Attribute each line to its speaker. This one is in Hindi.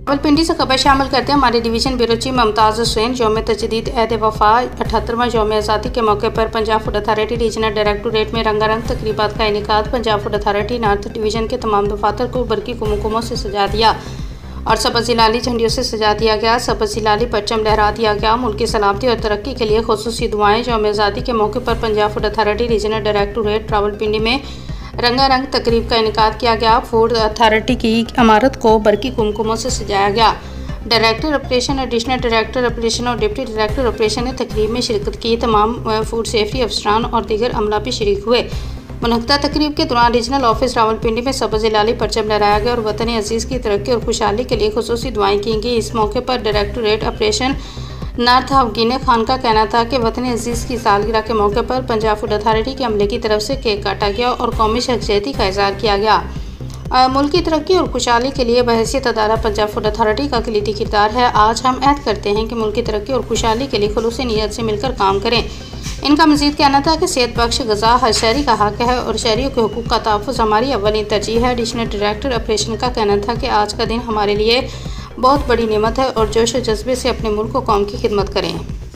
Speaker 1: रावलपिंडी से खबर शामिल करते हैं हमारे division bureau chief Mumtaz Hussain. यौम तजदीद एहद वफा 78वां यौम आज़ादी के मौके पर Punjab food authority regional directorate में रंगारंग तकरीबात का इनेकाद। Punjab food authority north division के तमाम दफातर को बरकी कुमकुमों से सजा दिया और सब्ज़ लाली झंडियों से सजा दिया गया। सब्ज़ लाली परचम लहरा दिया गया। मुल्क की सलामती और तरक्की के लिए खुसूसी दुआएं। यौम आज़ादी के मौके पर Punjab food authority regional directorate Rawalpindi में रंगारंग तकरीब का इनेकाद किया गया। फूड अथॉरिटी की इमारत को बरकी कुमकुमों से सजाया गया। Director operation, additional director operation और डिप्टी डायरेक्टर ऑपरेशन ने तकरीब में शिरकत की। तमाम फूड सेफ्टी अफसरान और दीगर अमला भी शरीक हुए। मुनक्किदा तकरीब के दौरान रीजनल ऑफिस रावलपिंडी में सब्ज़ लाली परचम लहराया गया और वतन अजीज़ की तरक्की और खुशहाली के लिए खुसूसी दुआएं की गई। इस मौके पर डायरेक्टोरेट ऑपरेशन नॉर्थ हफगीने खान का कहना था कि वतन अजीज़ की सालगिरह के मौके पर पंजाब फूड अथॉरिटी के अमले की तरफ से केक काटा गया और कौमी शख्सियती का इज़हार किया गया। मुल्क की तरक्की और खुशहाली के लिए बहैसियत अदारा पंजाब फूड अथॉरिटी का कलीदी किरदार है। आज हम अहद करते हैं कि मुल्क की तरक्की और खुशहाली के लिए खुलूस नीयत से मिलकर काम करें। इनका मज़ीद कहना था कि सेहत बख्श ग़ज़ा हर शहरी का हक़ है और शहरियों के हुकूक़ का तहफ़्फ़ुज़ हमारी अव्वली तरजीह है। एडिशनल डायरेक्टर ऑपरेशन का कहना था कि आज का दिन हमारे लिए बहुत बड़ी नेमत है और जोश व जज्बे से अपने मुल्क व कौम की खिदमत करें।